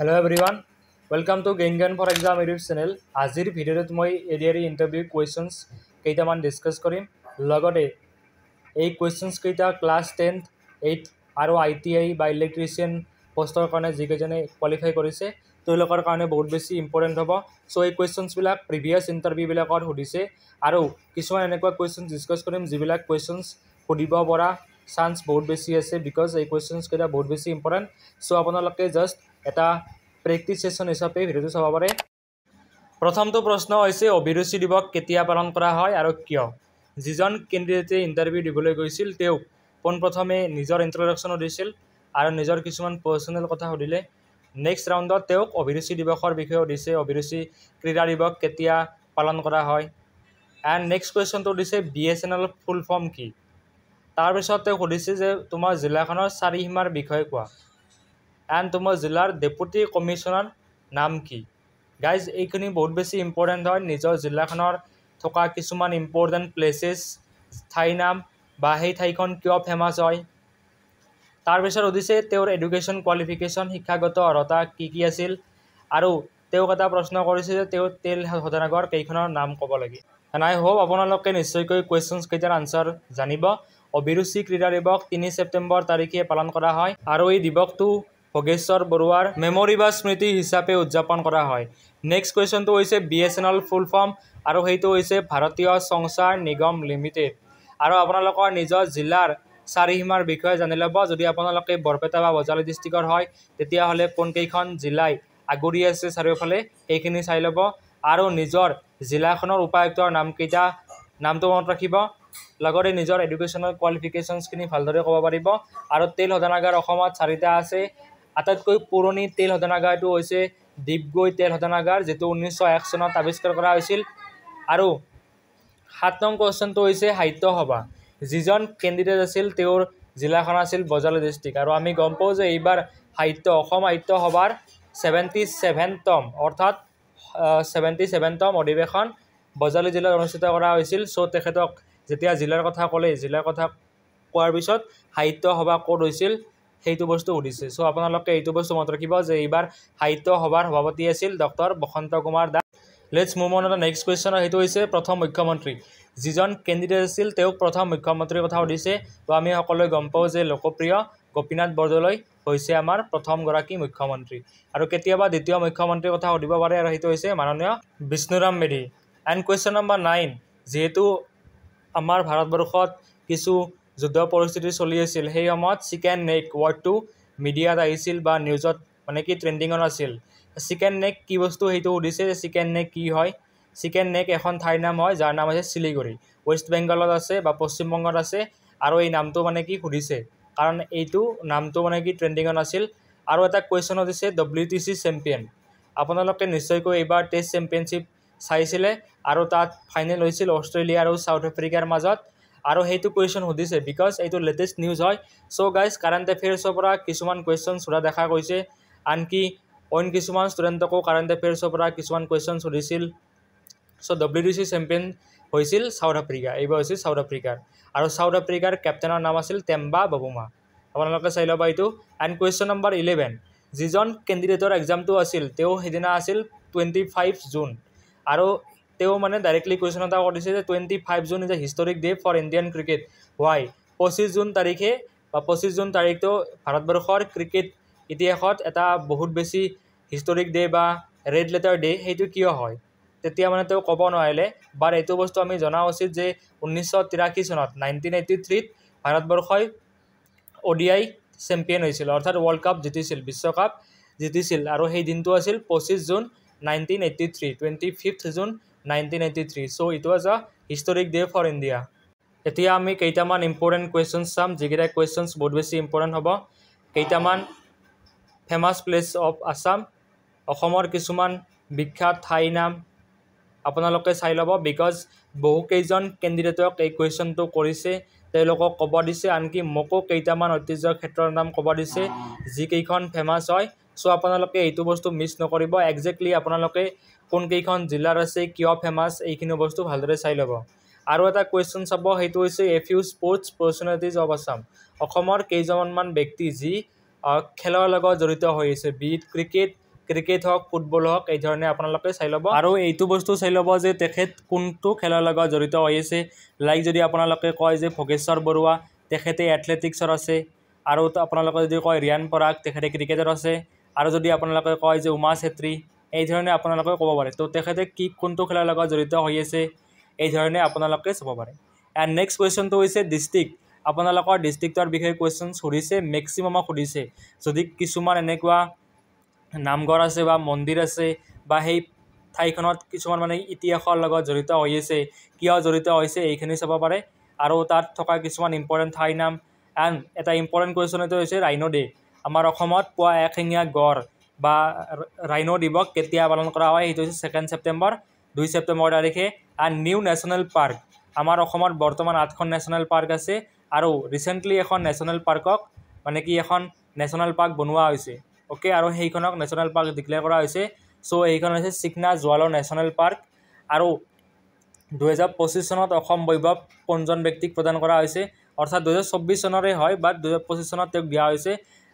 Hello everyone, welcome to Gain for Exam YouTube channel. আজিৰ ভিডিঅ'ত মই এডিআৰই ইণ্টাৰভিউ কুৱেশ্যনছ কেইটামান ডিছকাছ কৰিম। লগতে এই কুৱেশ্যনছ কেইটা ক্লাছ 10, 8 আৰু ITI বা ইলেক্ট্ৰিচিয়ান পোষ্টৰ কাৰণে যিকেইজনে কোৱালিফাই কৰিছে তেওঁলোকৰ কাৰণে বহুত বেছি ইম্পৰ্টেণ্ট হ'ব। চ' এই কুৱেশ্যনছবিলাক প্ৰিভিয়াছ ইণ্টাৰভিউবিলাকত সুধিছে আৰু কিছুমান এনেকুৱা কুৱেশ্যনছ ডিছকাছ কৰিম যিবিলাক কুৱেশ্যনছ সুধিব পৰা চান্স বহুত বেছি আছে বিকজ এই কুৱেশ্যনছ কেইটা বহুত বেছি ইম্পৰ্টেণ্ট। চ' আপোনালোকে জাষ্ট এটা প্ৰেক্টিছ সেশ্যন হিচাপে ভিডিঅ'টো চাব পাৰে। প্ৰথমটো প্ৰশ্ন হৈছে অভিৰুচি দিৱস কেতিয়া পালন কৰা হয় আৰু কিয়? যিজন কেণ্ডিডেটে ইণ্টাৰভিউ দিবলৈ গৈছিল তেওঁক পোনপ্ৰথমে নিজৰ ইন্ট্ৰডাকশ্যন দিছিল আৰু নিজৰ কিছুমান পাৰ্চনেল কথা সুধিলে। নেক্সট ৰাউণ্ডত তেওঁক অভিৰুচি দিৱসৰ বিষয়ে সুধিছে, অভিৰুচি ক্ৰীড়া দিৱস কেতিয়া পালন কৰা হয়। এণ্ড নেক্সট কুৱেশ্যনটো দিছে BSNL ফুল ফৰ্ম কি? তাৰপিছত তেওঁক সুধিছে যে তোমাৰ জিলাখনৰ চাৰিসীমাৰ বিষয়ে কোৱা। এণ্ড তোমাৰ জিলাৰ ডেপুটি কমিশ্যনাৰ নাম কি? গাইজ এইখিনি বহুত বেছি ইম্পৰ্টেণ্ট হয়। নিজৰ জিলাখনৰ থকা কিছুমান ইম্পৰ্টেণ্ট প্লেচেছ ঠাইৰ নাম বা সেই ঠাইখন কিয় ফেমাছ হয়। তাৰপিছত সুধিছে তেওঁৰ এডুকেশ্যন কোৱালিফিকেশ্যন শিক্ষাগত অৰ্হতা কি কি আছিল আৰু তেওঁক এটা প্ৰশ্ন কৰিছে যে তেওঁৰ তেল শোধনাগাৰ কেইখনৰ নাম ক'ব লাগে। এণ্ড আই হোপ আপোনালোকে নিশ্চয়কৈ কুৱেশ্যনছ কেইটাৰ আনচাৰ জানিব। অভিৰুচি ক্ৰীড়া দিৱস 3 ছেপ্টেম্বৰ তাৰিখে পালন কৰা হয় আৰু এই দিৱসটো ভোগেশ্বৰ বৰুৱাৰ মেমৰি বা স্মৃতি হিচাপে উদযাপন কৰা হয়। নেক্সট কুৱেশ্যনটো হৈছে BSNL ফুল ফৰ্ম আৰু সেইটো হৈছে ভাৰতীয় সংচাৰ নিগম লিমিটেড। আৰু আপোনালোকৰ নিজৰ জিলাৰ চাৰিসীমাৰ বিষয়ে জানি ল'ব। যদি আপোনালোকে বৰপেটা বা বজালী ডিষ্ট্ৰিক্টৰ হয় তেতিয়াহ'লে কোনকেইখন জিলাই আগুৰি আছে চাৰিওফালে সেইখিনি চাই ল'ব আৰু নিজৰ জিলাখনৰ উপায়ুক্তৰ নামটো মনত ৰাখিব। লগতে নিজৰ এডুকেশ্যনেল কোৱালিফিকেশ্যনছখিনি ভালদৰে ক'ব পাৰিব। আৰু তেল শোধনাগাৰ অসমত 4টা আছে। আটাইতকৈ পুৰণি তেল শোধনাগাৰটো হৈছে ডিগবৈ তেল শোধনাগাৰ যিটো 1901 চনত আৱিষ্কাৰ কৰা হৈছিল। আৰু 7 নং কুৱেশ্যনটো হৈছে সাহিত্য সভা। যিজন কেণ্ডিডেট আছিল তেওঁৰ জিলাখন আছিল বজালী ডিষ্ট্ৰিক্ট আৰু আমি গম পাওঁ যে এইবাৰ অসম সাহিত্য সভাৰ 77তম অৰ্থাৎ 77তম অধিৱেশন বজালী জিলাত অনুষ্ঠিত কৰা হৈছিল। চ' তেখেতক যেতিয়া জিলাৰ কথা ক'লে জিলাৰ কথা কোৱাৰ পিছত সাহিত্য সভা ক'ত হৈছিল সেইটো বস্তু সুধিছে। চ' আপোনালোকে এইটো বস্তু মনত ৰাখিব যে এইবাৰ সাহিত্য সভাৰ সভাপতি আছিল doctor Basanta Kumar Das. Let's move on to next question. সেইটো হৈছে প্ৰথম মুখ্যমন্ত্ৰী। যিজন কেণ্ডিডেট আছিল তেওঁক প্ৰথম মুখ্যমন্ত্ৰীৰ কথা সুধিছে। তো আমি সকলোৱে গম পাওঁ যে লোকপ্ৰিয় গোপীনাথ বৰদলৈ হৈছে আমাৰ প্ৰথমগৰাকী মুখ্যমন্ত্ৰী। আৰু কেতিয়াবা দ্বিতীয় মুখ্যমন্ত্ৰীৰ কথা সুধিব পাৰে আৰু সেইটো হৈছে মাননীয় Bishnuram Medhi. And question number 9, যিহেতু আমাৰ ভাৰতবৰ্ষত কিছু যুদ্ধ পৰিস্থিতি চলি আছিল সেই সময়ত চিকেন নেক ৱৰ্ডটো মিডিয়াত আহিছিল বা নিউজত মানে কি ট্ৰেণ্ডিঙত আছিল। চিকেন নেক কি বস্তু সেইটো সুধিছে যে চিকেন নেক কি হয়। চিকেন নেক এখন ঠাইৰ নাম হয় যাৰ নাম হৈছে শিলিগুৰি, ৱেষ্ট বেংগলত আছে বা পশ্চিমবংগত আছে। আৰু এই নামটো মানে কি সুধিছে কাৰণ এইটো নামটো মানে কি ট্ৰেণ্ডিঙত আছিল। আৰু এটা কুৱেশ্যন সুধিছে WTC চেম্পিয়ন। আপোনালোকে নিশ্চয়কৈ এইবাৰ টেষ্ট চেম্পিয়নশ্বিপ চাইছিলে আৰু তাত ফাইনেল হৈছিল অষ্ট্ৰেলিয়া আৰু চাউথ আফ্ৰিকাৰ মাজত। আৰু সেইটো কুৱেশ্যন সুধিছে বিকজ এইটো লেটেষ্ট নিউজ হয়। চ' গাইজ কাৰেণ্ট এফেয়াৰ্ছৰ পৰা কিছুমান কুৱেশ্যন সোধা দেখা গৈছে। আনকি অইন কিছুমান ষ্টুডেণ্টকো কাৰেণ্ট এফেয়াৰ্ছৰ পৰা কিছুমান কুৱেশ্যন সুধিছিল। চ' WTC চেম্পিয়ন হৈছিল চাউথ আফ্ৰিকা। এইবাৰ হৈছিল চাউথ আফ্ৰিকাৰ আৰু চাউথ আফ্ৰিকাৰ কেপ্টেইনৰ নাম আছিল টেম্বা বাবুমা। আপোনালোকে চাই ল'ব এইটো। এণ্ড কুৱেশ্যন নম্বৰ 11, যিজন কেণ্ডিডেটৰ এক্সামটো আছিল তেওঁ সেইদিনা আছিল 25 জুন। আৰু তেওঁ মানে ডাইৰেক্টলি কুৱেশ্যন এটা কৰিছে যে 25 June is a historic day for Indian cricket. Why? 25 জুন তাৰিখে বা 25 জুন তাৰিখটো ভাৰতবৰ্ষৰ ক্ৰিকেট ইতিহাসত এটা বহুত বেছি হিষ্টৰিক ডে বা ৰেড লেটাৰ ডে। সেইটো কিয় হয়? তেতিয়া মানে তেওঁ ক'ব নোৱাৰিলে। বাট এইটো বস্তু আমি জনা উচিত যে 1983 চনত 1983ত ভাৰতবৰ্ষই ODI চেম্পিয়ন হৈছিল অৰ্থাৎ ৱৰ্ল্ড কাপ জিতিছিল, বিশ্বকাপ জিতিছিল। আৰু সেই দিনটো আছিল 25 June 1983, 25 June 1983। So' it was আ হিষ্টৰিক ডে ফৰ ইণ্ডিয়া। এতিয়া আমি কেইটামান ইম্পৰ্টেণ্ট কুৱেশ্যনছ চাম যিকেইটা কুৱেশ্যনছ বহুত বেছি ইম্পৰ্টেণ্ট হ'ব। কেইটামান ফেমাছ প্লেচ অফ আছাম, অসমৰ কিছুমান বিখ্যাত ঠাইৰ নাম আপোনালোকে চাই ল'ব বিকজ বহুকেইজন কেণ্ডিডেটক এই কুৱেশ্যনটো কৰিছে, তেওঁলোকক ক'ব দিছে। আনকি মোকো কেইটামান ঐতিহ্যৰ ক্ষেত্ৰৰ নাম ক'ব দিছে যিকেইখন ফেমাছ হয়। চ' আপোনালোকে এইটো বস্তু মিছ নকৰিব। একজেক্টলি আপোনালোকে কোনকেইখন জিলাৰ আছে, কিয় ফেমাছ, এইখিনি বস্তু ভালদৰে চাই ল'ব। আৰু এটা কুৱেশ্যন চাব, সেইটো হৈছে a few sports personalities of Assam. অসমৰ কেইজনমান ব্যক্তি যি খেলৰ লগত জড়িত হৈ আছে, বি ইট ক্ৰিকেট, ক্ৰিকেট হওক ফুটবল হওক এই ধৰণে আপোনালোকে চাই ল'ব আৰু এইটো বস্তু চাই ল'ব যে তেখেত কোনটো খেলৰ লগত জড়িত হৈ আছে লাইক যদি আপোনালোকে কয় যে ভোগেশ্বৰ বৰুৱা তেখেতে এথলেটিক্সৰ আছে আৰু আপোনালোকে যদি কয় ৰিয়ান পৰাগ তেখেতে ক্ৰিকেটৰ আছে আৰু যদি আপোনালোকে কয় যে উমা চেত্ৰী এই ধৰণে আপোনালোকে ক'ব পাৰে তো তেখেতে কোনটো খেলৰ লগত জড়িত হৈ আছে এই ধৰণে আপোনালোকে চাব পাৰে এণ্ড নেক্সট কুৱেশ্যনটো হৈছে ডিষ্ট্ৰিক্ট আপোনালোকৰ ডিষ্ট্ৰিক্টৰ বিষয়ে কুৱেশ্যন সুধিছে মেক্সিমামক সুধিছে যদি কিছুমান এনেকুৱা নামঘৰ আছে বা মন্দিৰ আছে বা সেই ঠাইখনত কিছুমান মানে ইতিহাসৰ লগত জড়িত হৈ আছে কিয় জড়িত হৈছে এইখিনি চাব পাৰে আৰু তাত থকা কিছুমান ইম্পৰ্টেণ্ট ঠাইৰ নাম এণ্ড এটা ইম্পৰ্টেণ্ট কুৱেশ্যন এইটো হৈছে ৰাইনো ডে আমাৰ অসমত পোৱা এশিঙীয়া গড় বা ৰাইনো দিৱস কেতিয়া পালন কৰা হয় সেইটো হৈছে 2 ছেপ্টেম্বৰ 2 ছেপ্টেম্বৰ তাৰিখে এণ্ড নিউ নেশ্যনেল পাৰ্ক আমাৰ অসমত বৰ্তমান 8খন নেশ্যনেল পাৰ্ক আছে আৰু ৰিচেণ্টলি এখন নেশ্যনেল পাৰ্কক মানে কি এখন নেশ্যনেল পাৰ্ক বনোৱা হৈছে ওকে আৰু সেইখনক নেশ্যনেল পাৰ্ক ডিক্লেয়াৰ কৰা হৈছে চ' এইখন হৈছে চিকনা জোৱালৰ নেশ্যনেল পাৰ্ক আৰু 2025 চনত অসম বৈভৱ পঞ্জন ব্যক্তিক প্ৰদান কৰা হৈছে অৰ্থাৎ 2024 চনৰে হয় বাট 2025 চনত তেওঁক দিয়া হৈছে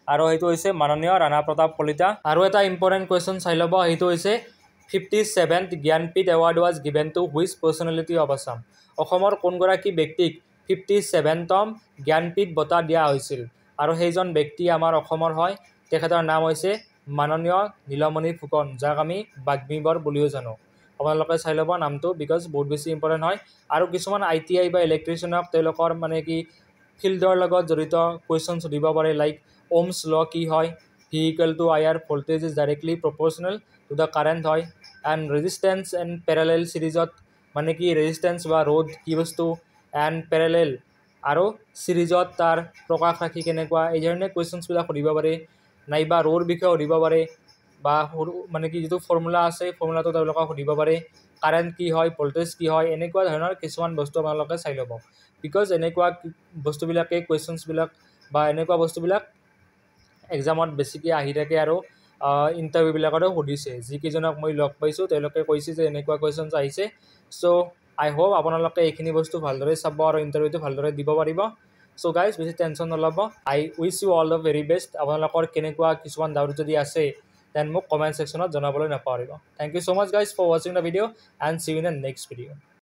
আৰু সেইটো হৈছে মাননীয় ৰাণা প্ৰতাপ কলিতা আৰু এটা ইম্পৰ্টেণ্ট কুৱেশ্যন চাই ল'ব সেইটো হৈছে 57th Jnanpith award was given to which personality of Assam অসমৰ কোনগৰাকী ব্যক্তিক 57তম জ্ঞানপীঠ বঁটা দিয়া হৈছিল আৰু সেইজন ব্যক্তি আমাৰ অসমৰ হয় তেখেতৰ নাম হৈছে মাননীয় নীলমণি ফুকন যাক আমি বাগ্মীবৰ বুলিও জানো আপোনালোকে চাই ল'ব নামটো বিকজ বহুত বেছি ইম্পৰ্টেণ্ট হয় আৰু কিছুমান ITI বা ইলেক্ট্ৰিচিয়ানক তেওঁলোকৰ মানে কি ফিল্ডৰ লগত জড়িত কুৱেশ্যন সুধিব পাৰে লাইক ওমছ ল কি হয় vehicle to your voltage is directly proportional to the current হয় এণ্ড ৰেজিষ্টেঞ্চ এণ্ড পেৰেলেল চিৰিজত মানে কি ৰেজিষ্টেঞ্চ বা ৰ'দ কি বস্তু এণ্ড পেৰেলেল আৰু চিৰিজত তাৰ প্ৰকাশ ৰাখি কেনেকুৱা এই ধৰণে কুৱেশ্যনছবিলাক সুধিব পাৰে নাইবা ৰ'ৰ বিষয়ে সুধিব পাৰে বা মানে কি যিটো ফৰ্মুলা আছে ফৰ্মুলাটো তেওঁলোকক সুধিব পাৰে কাৰেণ্ট কি হয় ভল্টেজ কি হয় এনেকুৱা ধৰণৰ কিছুমান বস্তু আপোনালোকে চাই ল'ব বিকজ এনেকুৱা বস্তুবিলাকে কুৱেশ্যনছবিলাক বা এনেকুৱা বস্তুবিলাক এক্সামত বেছিকৈ আহি থাকে আৰু ইণ্টাৰভিউবিলাকতো সুধিছে যিকেইজনক মই লগ পাইছোঁ তেওঁলোকে কৈছে যে এনেকুৱা কুৱেশ্যনছ আহিছে চ' আই হোপ আপোনালোকে এইখিনি বস্তু ভালদৰে চাব আৰু ইণ্টাৰভিউটো ভালদৰে দিব পাৰিব চ' গাইজ বেছি টেনশ্যন নল'ব I wish you all the very best আপোনালোকৰ কেনেকুৱা কিছুমান ডাউট যদি আছে দেন মোক কমেণ্ট ছেকশ্যনত জনাবলৈ নাপাহৰিব thank you so' much guys for ৱাচিং the video' and see you in the next video'